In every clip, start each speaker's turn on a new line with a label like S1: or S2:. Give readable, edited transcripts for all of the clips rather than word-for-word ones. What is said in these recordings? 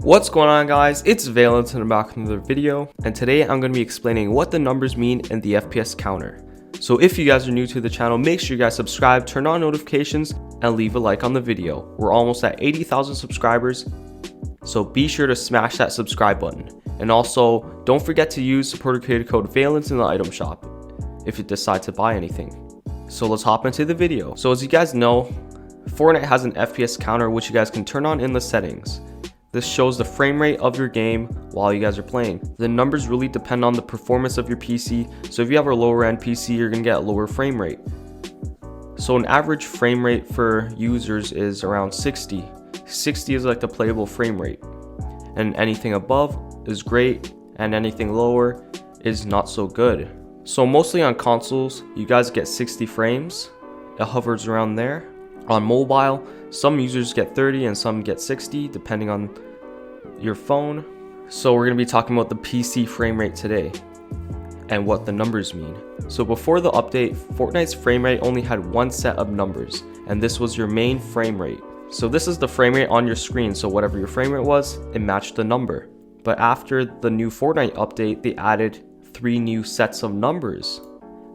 S1: What's going on, guys? It's Valence and I'm back with another video, and today I'm going to be explaining what the numbers mean in the FPS counter. So if you guys are new to the channel, make sure you guys subscribe, turn on notifications, and leave a like on the video. We're almost at 80,000 subscribers, so be sure to smash that subscribe button. And also, don't forget to use supporter creator code Valence in the item shop if you decide to buy anything. So let's hop into the video. So as you guys know, Fortnite has an FPS counter which you guys can turn on in the settings. This shows the frame rate of your game while you guys are playing. The numbers really depend on the performance of your PC. So if you have a lower end PC, you're gonna get a lower frame rate. So an average frame rate for users is around 60. 60 is like the playable frame rate. And anything above is great, and anything lower is not so good. So mostly on consoles, you guys get 60 frames. It hovers around there. On mobile, some users get 30 and some get 60 depending on your phone. So we're going to be talking about the PC frame rate today and what the numbers mean. So before the update, Fortnite's frame rate only had one set of numbers, and this was your main frame rate. So this is the frame rate on your screen, so whatever your frame rate was, it matched the number. But after the new Fortnite update, they added 3 new sets of numbers.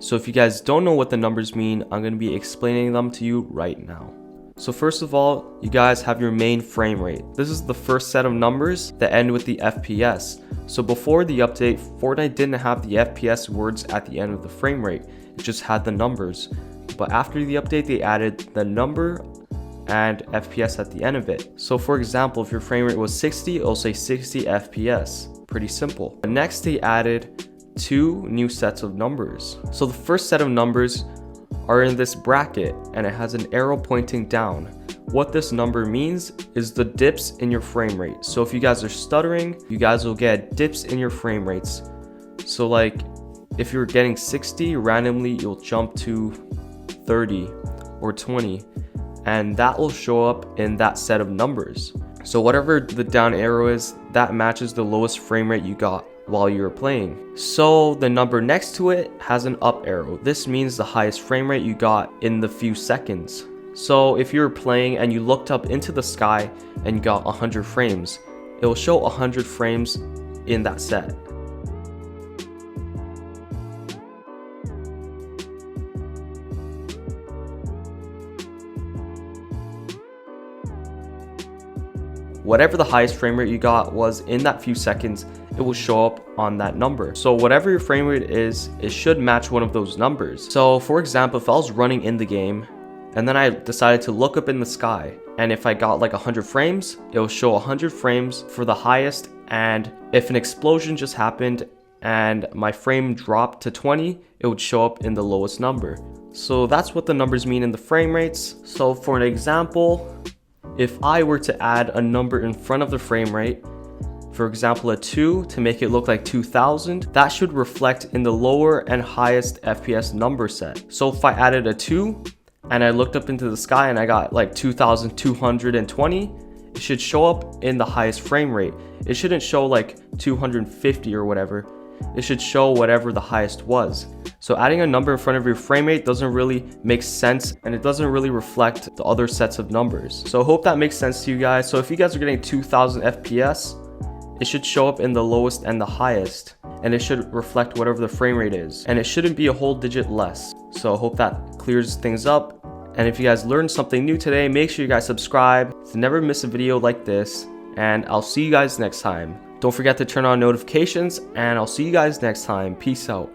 S1: So if you guys don't know what the numbers mean, I'm going to be explaining them to you right now. So first of all, you guys have your main frame rate. This is the first set of numbers that end with the FPS. So before the update, Fortnite didn't have the FPS words at the end of the frame rate. It just had the numbers. But after the update, they added the number and FPS at the end of it. So for example, if your frame rate was 60, it'll say 60 FPS. Pretty simple. Next, they added 2 new sets of numbers. So the first set of numbers are in this bracket, and it has an arrow pointing down. What this number means is the dips in your frame rate. So if you guys are stuttering, you guys will get dips in your frame rates. So like if you're getting 60, randomly you'll jump to 30 or 20, and that will show up in that set of numbers. So whatever the down arrow is, that matches the lowest frame rate you got while you were playing. So the number next to it has an up arrow. This means the highest frame rate you got in the few seconds. So if you were playing and you looked up into the sky and you got 100 frames, it will show 100 frames in that set. Whatever the highest frame rate you got was in that few seconds, it will show up on that number. So whatever your frame rate is, it should match one of those numbers. So for example, if I was running in the game and then I decided to look up in the sky, and if I got like 100 frames, it will show 100 frames for the highest. And if an explosion just happened and my frame dropped to 20, it would show up in the lowest number. So that's what the numbers mean in the frame rates. So for an example, if I were to add a number in front of the frame rate, for example a 2 to make it look like 2000, that should reflect in the lower and highest FPS number set. So if I added a 2 and I looked up into the sky and I got like 2220, it should show up in the highest frame rate. It shouldn't show like 250 or whatever. It should show whatever the highest was. So adding a number in front of your frame rate doesn't really make sense, and it doesn't really reflect the other sets of numbers. So I hope that makes sense to you guys. So if you guys are getting 2000 FPS, it should show up in the lowest and the highest, and it should reflect whatever the frame rate is, and it shouldn't be a whole digit less. So I hope that clears things up. And if you guys learned something new today, make sure you guys subscribe to never miss a video like this, and I'll see you guys next time. Don't forget to turn on notifications, and I'll see you guys next time. Peace out.